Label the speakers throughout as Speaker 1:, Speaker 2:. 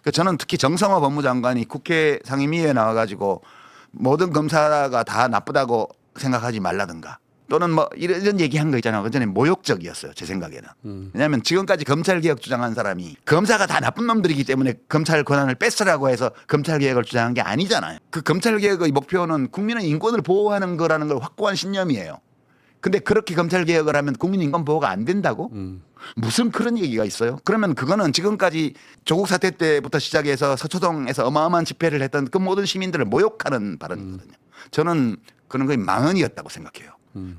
Speaker 1: 그러니까 저는 특히 정성호 법무장관이 국회 상임위에 나와가지고 모든 검사가 다 나쁘다고 생각하지 말라든가 또는 뭐 이런 얘기한 거 있잖아요. 그전에 모욕적이었어요. 제 생각에는. 왜냐하면 지금까지 검찰개혁 주장한 사람이 검사가 다 나쁜 놈들이기 때문에 검찰 권한을 뺏으라고 해서 검찰개혁을 주장한 게 아니잖아요. 그 검찰개혁의 목표는 국민의 인권을 보호하는 거라는 걸 확고한 신념이에요. 근데 그렇게 검찰개혁을 하면 국민 인권 보호가 안 된다고? 무슨 그런 얘기가 있어요? 그러면 그거는 지금까지 조국 사태 때부터 시작해서 서초동에서 어마어마한 집회를 했던 그 모든 시민들을 모욕하는 발언이거든요. 저는 그런 거의 망언이었다고 생각해요.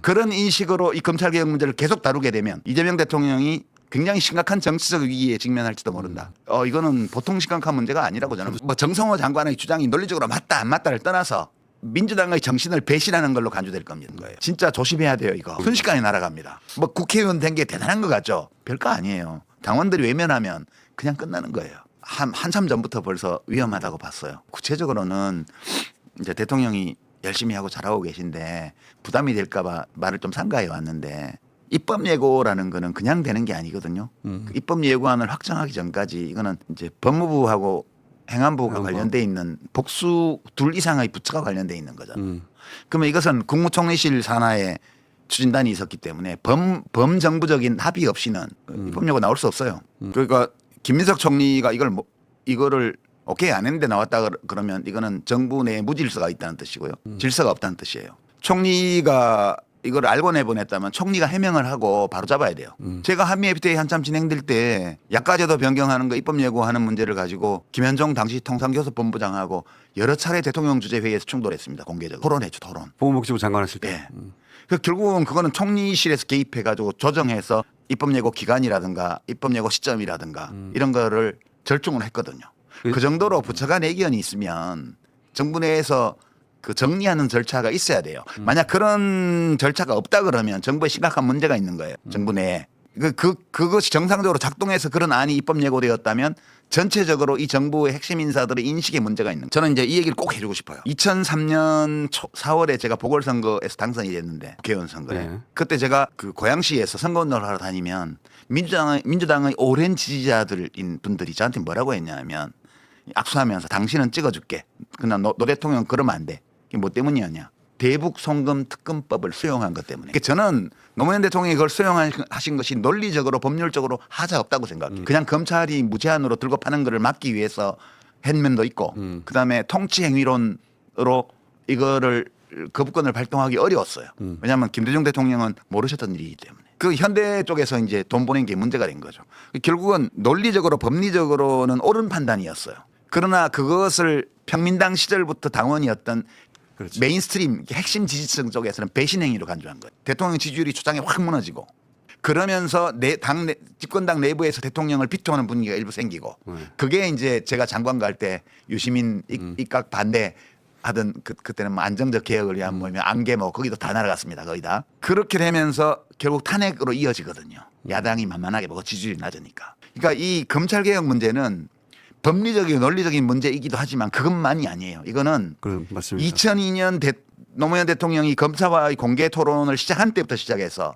Speaker 1: 그런 인식으로 이 검찰개혁 문제를 계속 다루게 되면 이재명 대통령이 굉장히 심각한 정치적 위기에 직면할지도 모른다. 이거는 보통 심각한 문제가 아니라고 저는. 뭐 정성호 장관의 주장이 논리적으로 맞다 안 맞다를 떠나서 민주당의 정신을 배신하는 걸로 간주될 겁니다. 진짜 조심해야 돼요. 이거 순식간에 날아갑니다. 뭐 국회의원 된 게 대단한 것 같죠? 별거 아니에요. 당원들이 외면하면 그냥 끝나는 거예요. 한참 전부터 벌써 위험하다고 봤어요. 구체적으로는 이제 대통령이 열심히 하고 잘하고 계신데 부담이 될까 봐 말을 좀 삼가해 왔는데 입법 예고라는 거는 그냥 되는 게 아니거든요. 그 입법 예고안을 확정하기 전까지 이거는 이제 법무부하고 행안부가 관련돼 있는 복수 둘 이상의 부처가 관련돼 있는 거잖아요. 그러면 이것은 국무총리실 산하에 추진단이 있었기 때문에 범정부적인 합의 없이는 입법 예고 나올 수 없어요. 그러니까 김민석 총리가 이거를 오케이 안 했는데 나왔다 그러면 이거는 정부 내에 무질서가 있다는 뜻이고요. 질서가 없다는 뜻이에요. 총리가 이걸 알고 내보냈다면 총리가 해명을 하고 바로 잡아야 돼요. 제가 한미 FTA 한참 진행될 때 약가제도 변경하는 거 입법 예고하는 문제를 가지고 김현종 당시 통상교섭본부장하고 여러 차례 대통령 주재 회의에서 충돌했습니다. 공개적으로 토론했죠. 토론.
Speaker 2: 보건복지부 장관 하실 때.
Speaker 1: 네. 결국은 그거는 총리실에서 개입해가지고 조정해서 입법 예고 기간이라든가 입법 예고 시점이라든가 이런 거를 절충을 했거든요. 그 정도로 부처 간 의견이 있으면 정부 내에서 그 정리하는 절차가 있어야 돼요. 만약 그런 절차가 없다 그러면 정부에 심각한 문제가 있는 거예요. 정부 내에. 그것이 정상적으로 작동해서 그런 안이 입법 예고되었다면 전체적으로 이 정부의 핵심 인사들의 인식에 문제가 있는 거예요. 저는 이제 이 얘기를 꼭 해주고 싶어요. 2003년 4월에 제가 보궐선거에서 당선이 됐는데 국회의원 선거에.
Speaker 2: 네.
Speaker 1: 그때 제가 그 고양시에서 선거운동을 하러 다니면 민주당의 오랜 지지자들인 분들이 저한테 뭐라고 했냐면 악수하면서 당신은 찍어줄게. 그러나 노 대통령 그러면 안 돼. 이게 뭐 때문이었냐. 대북 송금 특검법을 수용한 것 때문에. 저는 노무현 대통령이 그걸 수용하신 것이 논리적으로 법률적으로 하자 없다고 생각해요. 그냥 검찰이 무제한으로 들고 파는 것을 막기 위해서 한 면도 있고 그다음에 통치 행위론으로 이거를 거부권을 발동하기 어려웠어요. 왜냐하면 김대중 대통령은 모르셨던 일이기 때문에. 그 현대 쪽에서 이제 돈 보낸 게 문제가 된 거죠. 결국은 논리적으로 법리적으로는 옳은 판단이었어요. 그러나 그것을 평민당 시절부터 당원이었던
Speaker 2: 그렇죠.
Speaker 1: 메인스트림 핵심 지지층 쪽에서는 배신 행위로 간주한 거예요. 대통령 지지율이 초장에 확 무너지고 그러면서 집권당 내부에서 대통령을 비토하는 분위기가 일부 생기고 그게 이제 제가 장관 갈 때 유시민 입각 반대 하던 그때는 뭐 안정적 개혁을 위한 모임이 안개 뭐 거기도 다 날아갔습니다. 거의 다. 그렇게 되면서 결국 탄핵으로 이어지거든요. 야당이 만만하게 보고 지지율이 낮으니까. 그러니까 이 검찰개혁 문제는 법리적이고 논리적인 문제이기도 하지만 그것만이 아니에요. 이거는
Speaker 2: 맞습니다.
Speaker 1: 2002년 노무현 대통령이 검사와의 공개 토론을 시작한 때부터 시작해서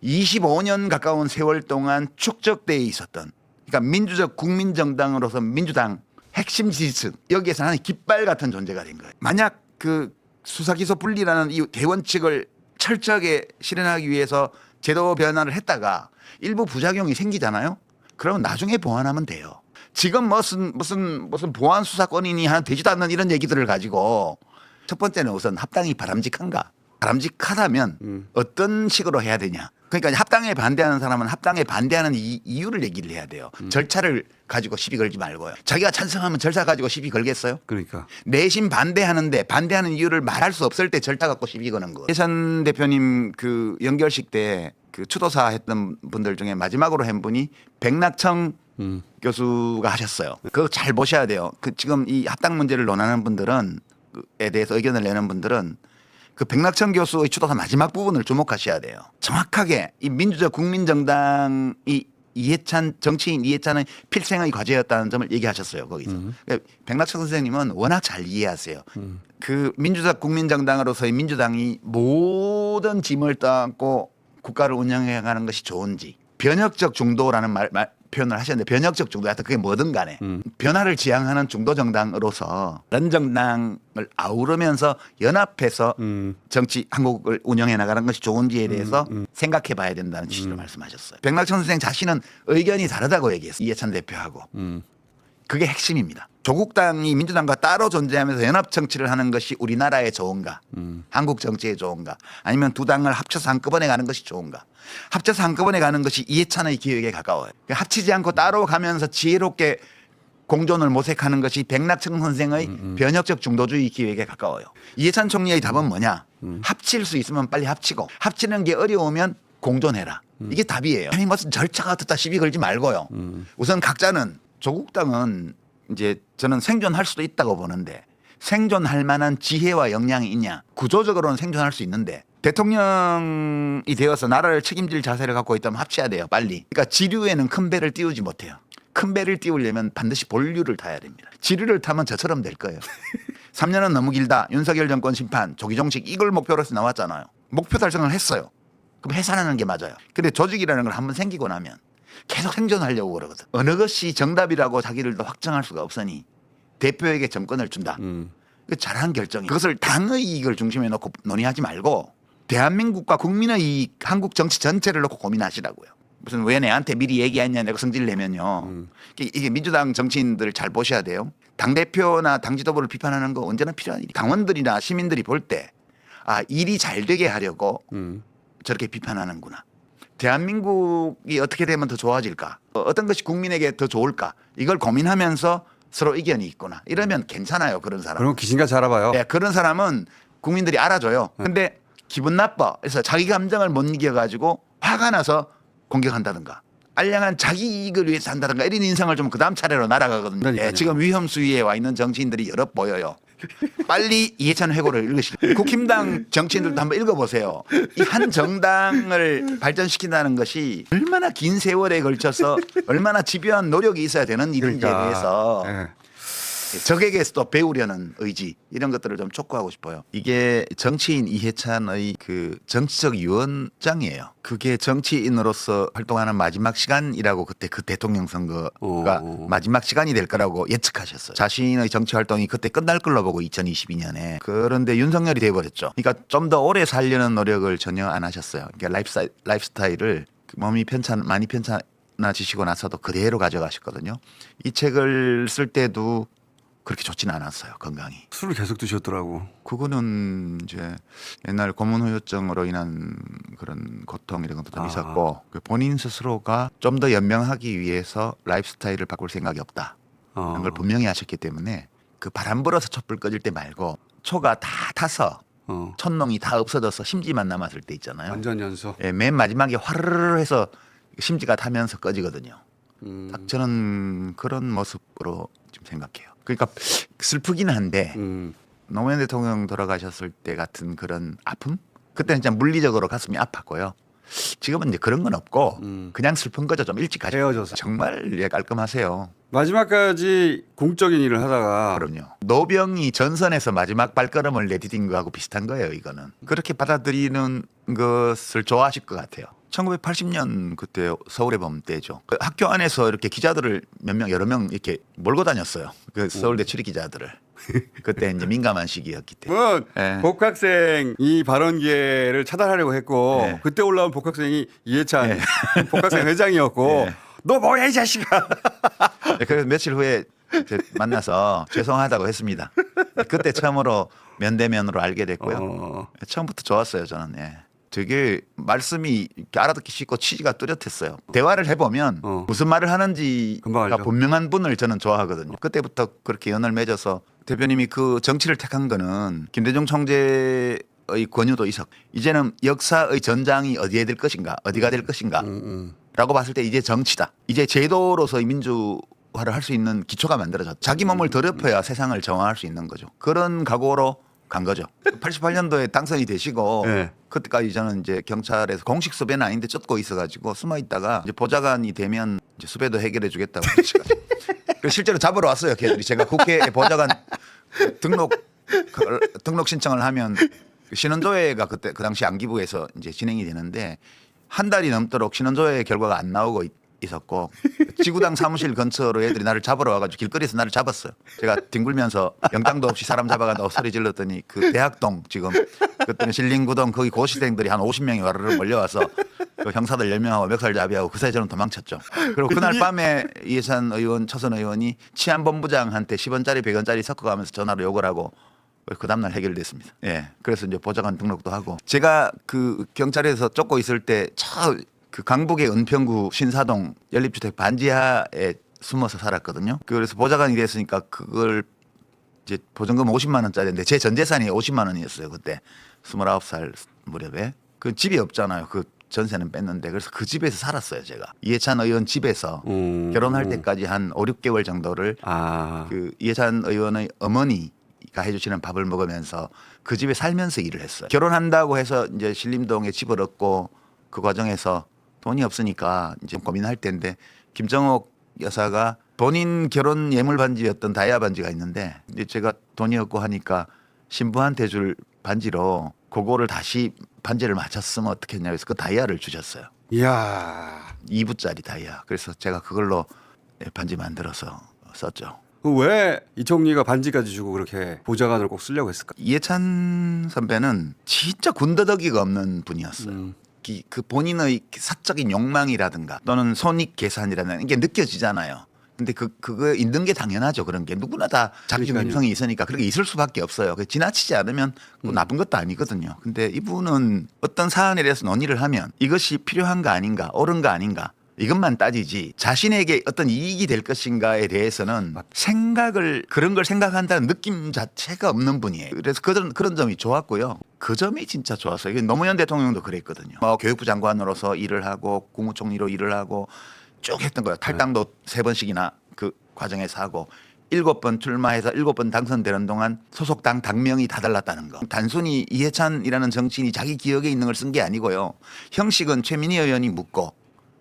Speaker 1: 25년 가까운 세월 동안 축적되어 있었던 그러니까 민주적 국민정당으로서 민주당 핵심 지지층 여기에서 하나의 깃발 같은 존재가 된 거예요. 만약 그 수사기소 분리라는 이 대원칙을 철저하게 실현하기 위해서 제도 변화를 했다가 일부 부작용이 생기잖아요. 그러면 나중에 보완하면 돼요. 지금 무슨 보안 수사권이니 하나 되지도 않는 이런 얘기들을 가지고 첫 번째는 우선 합당이 바람직한가? 바람직하다면 어떤 식으로 해야 되냐? 그러니까 합당에 반대하는 사람은 합당에 반대하는 이유를 얘기를 해야 돼요. 절차를 가지고 시비 걸지 말고요. 자기가 찬성하면 절차 가지고 시비 걸겠어요?
Speaker 2: 그러니까.
Speaker 1: 내심 반대하는데 반대하는 이유를 말할 수 없을 때 절차 갖고 시비 거는 거. 해선 대표님 그 연결식 때 그 추도사 했던 분들 중에 마지막으로 한 분이 백낙청 교수가 하셨어요. 그거 잘 보셔야 돼요. 지금 이 합당 문제를 논하는 분들은에 대해서 의견을 내는 분들은 그 백낙천 교수의 추도사 마지막 부분을 주목하셔야 돼요. 정확하게 이 민주적 국민정당이 정치인 이해찬의 필생의 과제였다는 점을 얘기하셨어요. 거기서. 그러니까 백낙천 선생님은 워낙 잘 이해하세요. 그 민주적 국민정당으로서의 민주당이 모든 짐을 떠안고 국가를 운영해 가는 것이 좋은지 변혁적 중도라는 표현을 하셨는데 변혁적 중도 하여튼 그게 뭐든 간에 변화를 지향하는 중도 정당으로서 다른 정당을 아우르면서 연합해서 정치 한국을 운영해 나가는 것이 좋은지에 대해서 생각해 봐야 된다는 취지로 말씀하셨어요. 백낙천 선생 자신은 의견이 다르다고 얘기했어요. 이해찬 대표하고. 그게 핵심입니다. 조국당이 민주당과 따로 존재하면서 연합 정치를 하는 것이 우리나라에 좋은가? 한국 정치에 좋은가? 아니면 두 당을 합쳐서 한꺼번에 가는 것이 좋은가? 합쳐서 한꺼번에 가는 것이 이해찬의 기획에 가까워요. 그러니까 합치지 않고 따로 가면서 지혜롭게 공존을 모색하는 것이 백낙천 선생의 변혁적 중도주의 기획에 가까워요. 이해찬 총리의 답은 뭐냐? 합칠 수 있으면 빨리 합치고 합치는 게 어려우면 공존해라. 이게 답이에요. 아니 무슨 절차가 어떻다 시비 걸지 말고요. 우선 각자는 조국당은 이제 저는 생존할 수도 있다고 보는데 생존할 만한 지혜와 역량이 있냐. 구조적으로는 생존할 수 있는데 대통령이 되어서 나라를 책임질 자세를 갖고 있다면 합쳐야 돼요. 빨리. 그러니까 지류에는 큰 배를 띄우지 못해요. 큰 배를 띄우려면 반드시 본류를 타야 됩니다. 지류를 타면 저처럼 될 거예요. 3년은 너무 길다. 윤석열 정권 심판, 조기종식 이걸 목표로 해서 나왔잖아요. 목표 달성을 했어요. 그럼 해산하는 게 맞아요. 근데 조직이라는 걸 한번 생기고 나면 계속 생존하려고 그러거든. 어느 것이 정답이라고 자기들도 확정할 수가 없으니 대표에게 정권을 준다. 그 잘한 결정이. 그것을 당의 이익을 중심에 놓고 논의하지 말고 대한민국과 국민의 이익, 한국 정치 전체를 놓고 고민하시라고요. 무슨 왜 내한테 미리 얘기했냐 내가 성질 내면요. 이게 민주당 정치인들 잘 보셔야 돼요. 당대표나 당 지도부를 비판하는 거 언제나 필요한 일이. 당원들이나 시민들이 볼 때 아, 일이 잘 되게 하려고 저렇게 비판하는구나. 대한민국이 어떻게 되면 더 좋아질까? 어떤 것이 국민에게 더 좋을까? 이걸 고민하면서 서로 의견이 있구나. 이러면 괜찮아요. 그런 사람.
Speaker 2: 그럼 귀신같이 알아봐요.
Speaker 1: 네, 그런 사람은 국민들이 알아줘요. 근데 기분 나빠. 그래서 자기 감정을 못 이겨가지고 화가 나서 공격한다든가. 알량한 자기 이익을 위해서 한다든가 이런 인상을 좀 그다음 차례로 날아가거든요. 네, 지금 위험 수위에 와 있는 정치인들이 여러 보여요. 빨리 이해찬 회고를 읽으시죠. 국힘당 정치인들도 한번 읽어보세요. 이 한 정당을 발전시킨다는 것이 얼마나 긴 세월에 걸쳐서 얼마나 집요한 노력이 있어야 되는 일인지에 대해서
Speaker 2: 네.
Speaker 1: 적에게서도 배우려는 의지 이런 것들을 좀 촉구하고 싶어요. 이게 정치인 이해찬의 그 정치적 유언장이에요. 그게 정치인으로서 활동하는 마지막 시간이라고 그때 그 대통령 선거가 마지막 시간이 될 거라고 예측하셨어요. 자신의 정치 활동이 그때 끝날 걸로 보고 2022년에. 그런데 윤석열이 돼버렸죠. 그러니까 좀 더 오래 살려는 노력을 전혀 안 하셨어요. 그러니까 라이프스타일을 몸이 많이 편찮아지시고 나서도 그대로 가져가셨거든요. 이 책을 쓸 때도 그렇게 좋지는 않았어요. 건강이.
Speaker 2: 술을 계속 드셨더라고.
Speaker 1: 그거는 이제 옛날 고문후유증으로 인한 그런 고통 이런 것도 좀 있었고 본인 스스로가 좀 더 연명하기 위해서 라이프스타일을 바꿀 생각이 없다. 그런 걸 분명히 하셨기 때문에 그 바람 불어서 촛불 꺼질 때 말고 초가 다 타서 촛농이 다 없어져서 심지만 남았을 때 있잖아요.
Speaker 2: 완전 연소.
Speaker 1: 예, 맨 마지막에 화르르 해서 심지가 타면서 꺼지거든요. 딱 저는 그런 모습으로 지금 생각해요. 그러니까 슬프긴 한데 노무현 대통령 돌아가셨을 때 같은 그런 아픔? 그때는 진짜 물리적으로 가슴이 아팠고요. 지금은 이제 그런 건 없고 그냥 슬픈 거죠. 좀 일찍 가셔.
Speaker 2: 헤어져서.
Speaker 1: 정말 예, 깔끔하세요.
Speaker 2: 마지막까지 공적인 일을 하다가
Speaker 1: 그럼요. 노병이 전선에서 마지막 발걸음을 내디딘 거하고 비슷한 거예요. 이거는. 그렇게 받아들이는 것을 좋아하실 것 같아요. 1980년 그때 서울의 봄 때죠. 그 학교 안에서 이렇게 기자들을 몇 명 여러 명 이렇게 몰고 다녔어요. 그 서울대 출입 기자들을. 그때 이제 민감한 시기였기 때문에.
Speaker 2: 뭐
Speaker 1: 네.
Speaker 2: 복학생 이 발언 기회를 차단하려고 했고
Speaker 1: 네.
Speaker 2: 그때 올라온 복학생이 이해찬
Speaker 1: 네.
Speaker 2: 복학생 회장이었고
Speaker 1: 네.
Speaker 2: 너 뭐야 이 자식아.
Speaker 1: 그래서 며칠 후에 이제 만나서 죄송하다고 했습니다. 그때 처음으로 면대면으로 알게 됐고요. 처음부터 좋았어요. 저는. 예. 되게 말씀이 이렇게 알아듣기 쉽고 취지가 뚜렷했어요. 대화를 해보면 무슨 말을
Speaker 2: 금방
Speaker 1: 하는지가
Speaker 2: 알죠.
Speaker 1: 분명한 분을 저는 좋아하거든요. 그때부터 그렇게 연을 맺어서 대표님이 그 정치를 택한 거는 김대중 총재의 권유도 있었고 이제는 역사의 전장이 어디에 될 것인가 어디가 될 것인가 라고 봤을 때 이제 정치다. 이제 제도로서의 민주화를 할 수 있는 기초가 만들어졌다. 자기 몸을 더럽혀야 세상을 정화할 수 있는 거죠. 그런 각오로 간 거죠. 88년도에 당선이 되시고
Speaker 2: 네.
Speaker 1: 그때까지 저는 이제 경찰에서 공식 수배는 아닌데 쫓고 있어가지고 숨어 있다가 이제 보좌관이 되면 이제 수배도 해결해 주겠다고 그러시거든요. 실제로 잡으러 왔어요. 걔들이 제가 국회에 보좌관 등록 신청을 하면 신원조회가 그때 그 당시 안기부에서 이제 진행이 되는데 한 달이 넘도록 신원조회 결과가 안 나오고 있었고 지구당 사무실 근처로 애들이 나를 잡으러 와가지고 길거리에서 나를 잡았어요. 제가 뒹굴면서 영장도 없이 사람 잡아간다고 소리 질렀더니 그 대학동 지금 그때는 신림구동 거기 고시생들이 한 50명이 와르르 몰려와서 그 형사들 10명하고 멱살잡이하고 그 사이 저는 도망쳤죠. 그리고 그날 밤에 이해찬 의원, 초선 의원이 치안본부장한테 10원짜리 100원짜리 섞어가면서 전화로 욕을 하고 그 다음날 해결됐습니다. 예. 그래서 이제 보좌관 등록도 하고 제가 그 경찰에서 쫓고 있을 때 그 강북의 은평구 신사동 연립주택 반지하에 숨어서 살았거든요. 그래서 보좌관이 됐으니까 그걸 이제 보증금 50만 원짜리인데 제 전 재산이 50만 원이었어요. 그때 29살 무렵에. 그 집이 없잖아요. 그 전세는 뺐는데 그래서 그 집에서 살았어요. 제가 이해찬 의원 집에서 결혼할 때까지 한 5, 6개월 정도를 그 이해찬 의원의 어머니가 해주시는 밥을 먹으면서 그 집에 살면서 일을 했어요. 결혼한다고 해서 이제 신림동에 집을 얻고 그 과정에서 돈이 없으니까 이제 고민할 때인데 김정옥 여사가 본인 결혼 예물 반지였던 다이아 반지가 있는데 이제 제가 돈이 없고 하니까 신부한테 줄 반지로 그거를 다시 반지를 맞췄으면 어떻게 했냐고 해서 그 다이아를 주셨어요.
Speaker 2: 이야.
Speaker 1: 2부짜리 다이아. 그래서 제가 그걸로 반지 만들어서 썼죠.
Speaker 2: 왜 이총리가 반지까지 주고 그렇게 보좌관을 꼭 쓰려고 했을까?
Speaker 1: 이해찬 선배는 진짜 군더더기가 없는 분이었어요. 그 본인의 사적인 욕망이라든가 또는 손익 계산이라는 게 느껴지잖아요. 근데 그거 있는 게 당연하죠. 그런 게 누구나 다 자기 중심성이 있으니까 그렇게 있을 수밖에 없어요. 지나치지 않으면 뭐 나쁜 것도 아니거든요. 근데 이분은 어떤 사안에 대해서 논의를 하면 이것이 필요한가 아닌가, 옳은가 아닌가 이것만 따지지 자신에게 어떤 이익이 될 것인가에 대해서는 그런 걸 생각한다는 느낌 자체가 없는 분이에요. 그래서 그런 점이 좋았고요. 그 점이 진짜 좋았어요. 노무현 대통령도 그랬거든요. 교육부 장관으로서 일을 하고 국무총리로 일을 하고 쭉 했던 거예요. 탈당도 3번씩이나 그 과정에서 하고 7번 출마해서 7번 당선되는 동안 소속 당명이 다 달랐다는 거. 단순히 이해찬이라는 정치인이 자기 기억에 있는 걸 쓴 게 아니고요. 형식은 최민희 의원이 묻고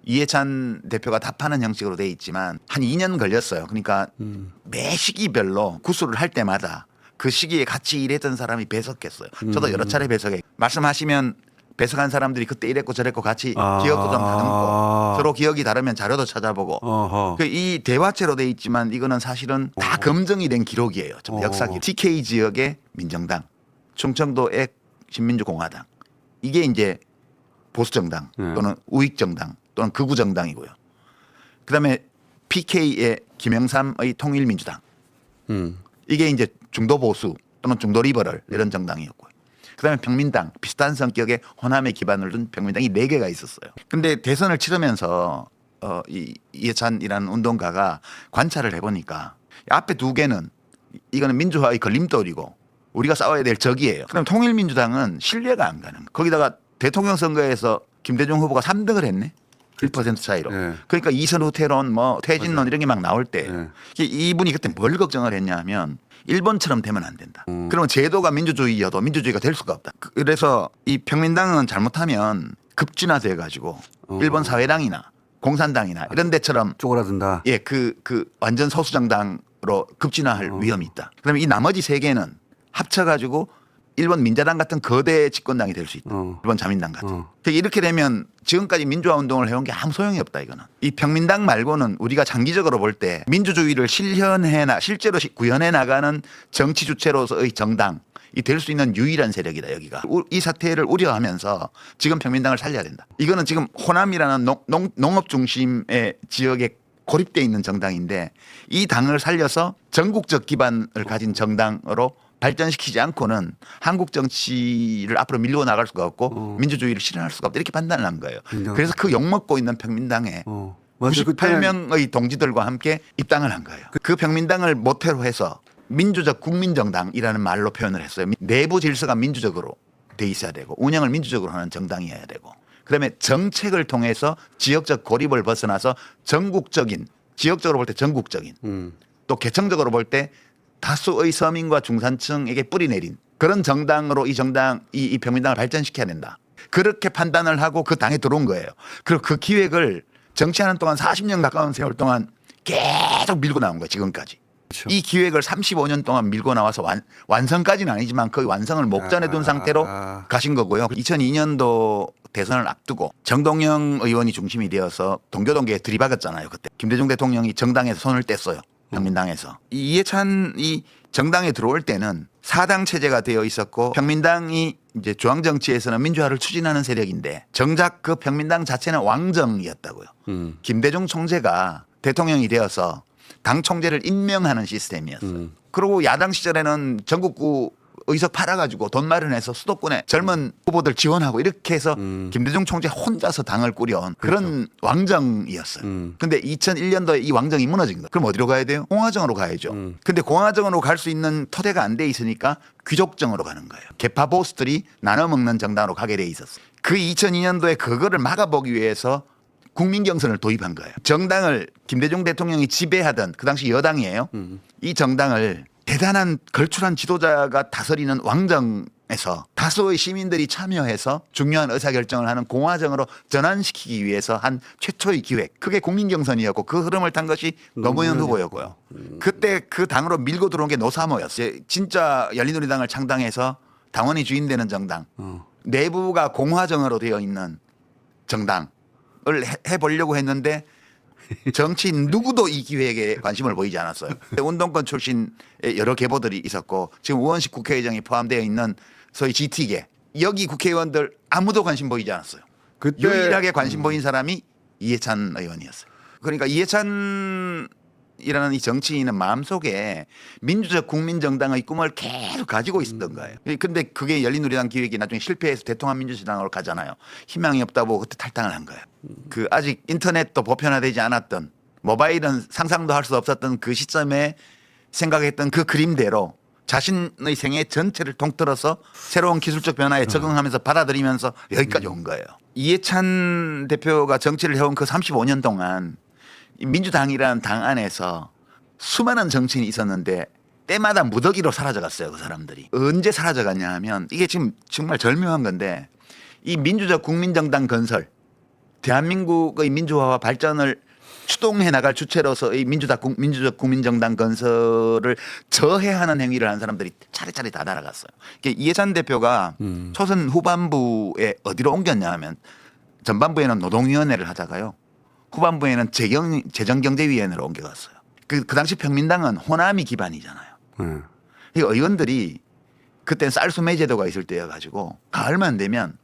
Speaker 1: 이해찬 대표가 답하는 형식으로 돼 있지만 한 2년 걸렸어요. 그러니까 매 시기별로 구술을 할 때마다 그 시기에 같이 일했던 사람이 배석했어요. 저도 여러 차례 배석해. 말씀하시면 배석한 사람들이 그때 이랬고 저랬고 같이 기억도 좀 다듬고 서로 기억이 다르면 자료도 찾아보고 이 대화체로 돼 있지만 이거는 사실은 다 검증이 된 기록이에요. 역사 기록. TK 지역의 민정당, 충청도의 신민주공화당 이게 이제 보수정당 또는 우익정당 또는 극우정당이고요. 그다음에 PK의 김영삼의 통일민주당 이게 이제 중도보수 또는 중도리버럴 이런 정당이었고요. 그다음에 평민당 비슷한 성격의 호남에 기반을 둔 평민당이 4개가 있었어요. 근데 대선을 치르면서 이해찬이라는 운동가가 관찰을 해보니까 앞에 2개는 이거는 민주화의 걸림돌이고 우리가 싸워야 될 적이에요. 그럼 통일민주당은 신뢰가 안 가는 거예요. 거기다가 대통령 선거에서 김대중 후보가 3등을 했네. 1% 차이로.
Speaker 2: 네.
Speaker 1: 그러니까 이선 후퇴론, 퇴진론 이런 게 막 나올 때 이분이 그때 뭘 걱정을 했냐면 일본처럼 되면 안 된다. 그러면 제도가 민주주의여도 민주주의가 될 수가 없다. 그래서 이 평민당은 잘못하면 급진화돼 가지고 일본 사회당이나 공산당이나 이런 데처럼
Speaker 2: 쪼그라든다.
Speaker 1: 예, 그 완전 소수 정당으로 급진화할 위험이 있다. 그다음에 이 나머지 3개는 합쳐 가지고 일본 민자당 같은 거대 집권당이 될 수 있다. 일본 자민당 같은. 이렇게 되면 지금까지 민주화 운동을 해온 게 아무 소용이 없다 이거는. 이 평민당 말고는 우리가 장기적으로 볼 때 민주주의를 실제로 구현해 나가는 정치 주체로서의 정당이 될 수 있는 유일한 세력이다 여기가. 이 사태를 우려하면서 지금 평민당을 살려야 된다. 이거는 지금 호남이라는 농업 중심의 지역에 고립돼 있는 정당인데 이 당을 살려서 전국적 기반을 가진 정당으로 발전시키지 않고는 한국 정치를 앞으로 밀고 나갈 수가 없고 민주주의를 실현할 수가 없다 이렇게 판단을 한 거예요. 그래서 그 욕먹고 있는 평민당에 98명의 동지들과 함께 입당을 한 거예요. 그 평민당을 모태로 해서 민주적 국민정당이라는 말로 표현을 했어요. 내부 질서가 민주적으로 돼 있어야 되고 운영을 민주적으로 하는 정당이어야 되고 그다음에 정책을 통해서 지역적 고립을 벗어나서 전국적인 지역적으로 볼 때 전국적인 또 계층적으로 볼 때 다수의 서민과 중산층에게 뿌리 내린 그런 정당으로 이 평민당을 발전시켜야 된다. 그렇게 판단을 하고 그 당에 들어온 거예요. 그리고 그 기획을 정치하는 동안 40년 가까운 세월 동안 계속 밀고 나온 거예요. 지금까지.
Speaker 2: 그렇죠.
Speaker 1: 이 기획을 35년 동안 밀고 나와서 완성까지는 아니지만 거의 완성을 목전에 둔 상태로 가신 거고요. 2002년도 대선을 앞두고 정동영 의원이 중심이 되어서 동교동계에 들이박았잖아요. 그때 김대중 대통령이 정당에서 손을 뗐어요. 평민당에서. 이해찬이 정당에 들어올 때는 사당 체제가 되어 있었고 평민당이 이제 중앙 정치에서는 민주화를 추진하는 세력인데 정작 그 평민당 자체는 왕정이었다고요. 김대중 총재가 대통령이 되어서 당 총재를 임명하는 시스템이었어요. 그리고 야당 시절에는 전국구 의석 팔아가지고 돈 마련해서 수도권에 젊은 후보들 지원하고 이렇게 해서 김대중 총재 혼자서 당을 꾸려온 그런 왕정이었어요. 근데 2001년도에 이 왕정이 무너진 거예요. 그럼 어디로 가야 돼요? 공화정으로 가야죠. 근데 공화정으로 갈 수 있는 토대가 안 돼 있으니까 귀족정으로 가는 거예요. 개파 보스들이 나눠 먹는 정당으로 가게 돼 있었어요. 그 2002년도에 그거를 막아보기 위해서 국민 경선을 도입한 거예요. 정당을 김대중 대통령이 지배하던 그 당시 여당이에요. 이 정당을 대단한 걸출한 지도자가 다스리는 왕정에서 다수의 시민들이 참여해서 중요한 의사결정을 하는 공화정으로 전환시키기 위해서 한 최초의 기획. 그게 국민경선이었고 그 흐름을 탄 것이 노무현 후보였고요. 그때 그 당으로 밀고 들어온 게 노사모였어요. 진짜 열린우리당을 창당해서 당원이 주인되는 정당. 내부가 공화정으로 되어 있는 정당을 해보려고 했는데 정치인 누구도 이 기획에 관심을 보이지 않았어요. 운동권 출신의 여러 계보들이 있었고 지금 우원식 국회의장이 포함되어 있는 소위 GT계 여기 국회의원들 아무도 관심 보이지 않았어요.
Speaker 2: 그때
Speaker 1: 유일하게 관심 보인 사람이 이해찬 의원이었어요. 그러니까 이해찬이라는 이 정치인은 마음속에 민주적 국민정당의 꿈을 계속 가지고 있었던 거예요. 근데 그게 열린우리당 기획이 나중에 실패해서 대통합민주당으로 가잖아요. 희망이 없다고 그때 탈당을 한 거예요. 그 아직 인터넷도 보편화되지 않았던 모바일은 상상도 할 수 없었던 그 시점에 생각했던 그 그림대로 자신의 생애 전체를 통틀어서 새로운 기술적 변화에 적응하면서 받아들이면서 여기까지 온 거예요. 이해찬 대표가 정치를 해온 그 35년 동안 이 민주당이라는 당 안에서 수많은 정치인이 있었는데 때마다 무더기로 사라져갔어요. 그 사람들이. 언제 사라져갔냐 하면 이게 지금 정말 절묘한 건데 이 민주적 국민정당 건설 대한민국의 민주화와 발전을 추동해 나갈 주체로서의 민주적 국민정당 건설을 저해하는 행위를 한 사람들이 차례차례 다 날아갔어요. 이해찬 대표가 초선 후반부에 어디로 옮겼냐 하면 전반부에는 노동위원회를 하다가요. 후반부에는 재정경제위원회로 옮겨갔어요. 그 당시 평민당은 호남이 기반이잖아요. 이 의원들이 그때 쌀수매 제도가 있을 때여가지고 가을만 되면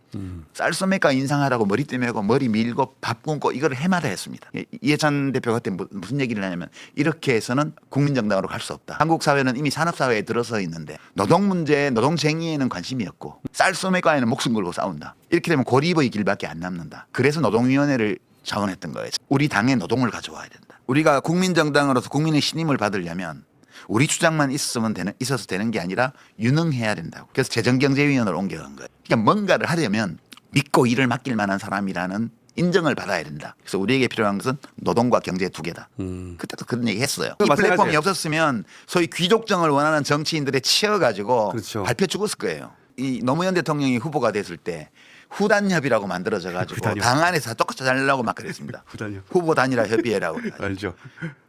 Speaker 1: 쌀수매가 인상하라고 머리 떼매고 머리 밀고 밥 굶고 이걸 해마다 했습니다. 이해찬 대표가 그때 무슨 얘기를 하냐면 이렇게 해서는 국민정당으로 갈 수 없다. 한국 사회는 이미 산업사회에 들어서 있는데 노동 문제, 노동쟁의에는 관심이 없고 쌀수매가에는 목숨 걸고 싸운다. 이렇게 되면 고리의 길밖에 안 남는다. 그래서 노동위원회를 자원했던 거예요. 우리 당에 노동을 가져와야 된다. 우리가 국민정당으로서 국민의 신임을 받으려면 우리 주장만 있어서 되는 게 아니라 유능해야 된다고. 그래서 재정경제위원회를 옮겨간 거예요. 그러니까 뭔가를 하려면 믿고 일을 맡길 만한 사람이라는 인정을 받아야 된다. 그래서 우리에게 필요한 것은 노동과 경제 두 개다. 그때도 그런 얘기 했어요. 이 플랫폼이 없었으면 소위 귀족정을 원하는 정치인들에 치여가지고
Speaker 2: 그렇죠.
Speaker 1: 밟혀 죽었을 거예요. 이 노무현 대통령이 후보가 됐을 때 후단협이라고 만들어져 가지고 당 안에서 똑같이 달라고 막 그랬습니다. 후보 단일화 협의회라고.
Speaker 2: 알죠.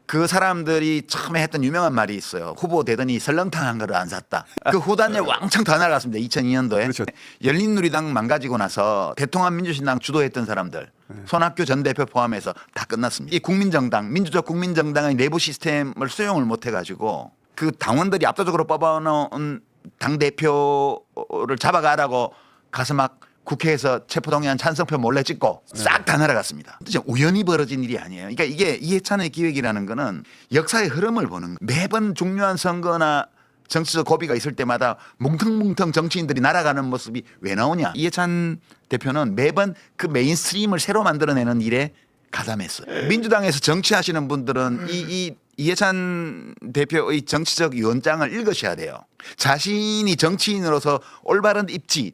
Speaker 1: 그 사람들이 처음에 했던 유명한 말이 있어요. 후보 되더니 설렁탕 한 그릇 안 샀다. 그 후단협 왕창 다 날아갔습니다. 2002년도에.
Speaker 2: 그렇죠.
Speaker 1: 열린우리당 망가지고 나서 대통합민주신당 주도했던 사람들 손학규 전 대표 포함해서 다 끝났습니다. 이 국민정당, 민주적 국민정당의 내부 시스템을 수용을 못 해가지고 그 당원들이 압도적으로 뽑아놓은 당대표를 잡아가라고 가서 막 국회에서 체포동의안 찬성표 몰래 찍고 싹 다 날아갔습니다. 진짜 우연히 벌어진 일이 아니에요. 그러니까 이게 이해찬의 기획이라는 거는 역사의 흐름을 보는 거예요. 매번 중요한 선거나 정치적 고비가 있을 때마다 뭉텅뭉텅 정치인들이 날아가는 모습이 왜 나오냐. 이해찬 대표는 매번 그 메인스트림을 새로 만들어내는 일에 가담했어요. 민주당에서 정치하시는 분들은 이 이해찬 대표의 정치적 유언장을 읽으셔야 돼요. 자신이 정치인으로서 올바른 입지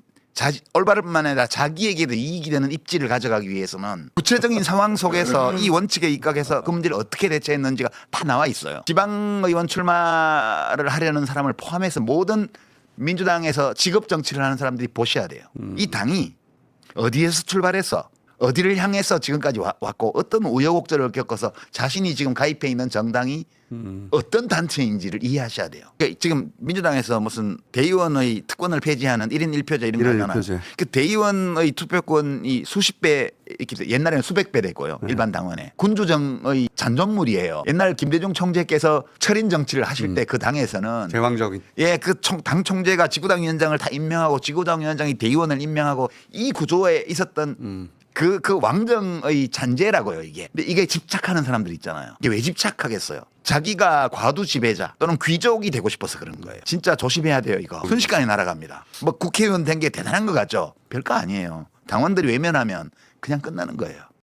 Speaker 1: 올바를 뿐만 아니라 자기에게도 이익이 되는 입지를 가져가기 위해서는 구체적인 상황 속에서 이 원칙에 입각해서 그 문제를 어떻게 대처했는지가 다 나와 있어요. 지방의원 출마를 하려는 사람을 포함해서 모든 민주당에서 직업 정치를 하는 사람들이 보셔야 돼요. 이 당이 어디에서 출발해서 어디를 향해서 지금까지 왔고 어떤 우여곡절을 겪어서 자신이 지금 가입해 있는 정당이 어떤 단체인지를 이해하셔야 돼요. 그러니까 지금 민주당에서 무슨 대의원의 특권을 폐지하는 1인 1표제 이런 거 하잖아요.
Speaker 2: 1인 1표제.
Speaker 1: 그 대의원의 투표권이 수십 배 이렇게 옛날에는 수백 배 됐고요. 일반 당원에. 군주정의 잔존물이에요. 옛날 김대중 총재께서 철인 정치를 하실 때 그 당에서는
Speaker 2: 제왕적인.
Speaker 1: 예, 그 당 총재가 지구당 위원장을 다 임명하고 지구당 위원장이 대의원을 임명하고 이 구조에 있었던 그 왕정의 잔재라고요, 이게. 근데 이게 집착하는 사람들 있잖아요. 이게 왜 집착하겠어요? 자기가 과두 지배자 또는 귀족이 되고 싶어서 그런 거예요. 진짜 조심해야 돼요, 이거. 순식간에 날아갑니다. 뭐 국회의원 된 게 대단한 것 같죠? 별거 아니에요. 당원들이 외면하면 그냥 끝나는 거예요.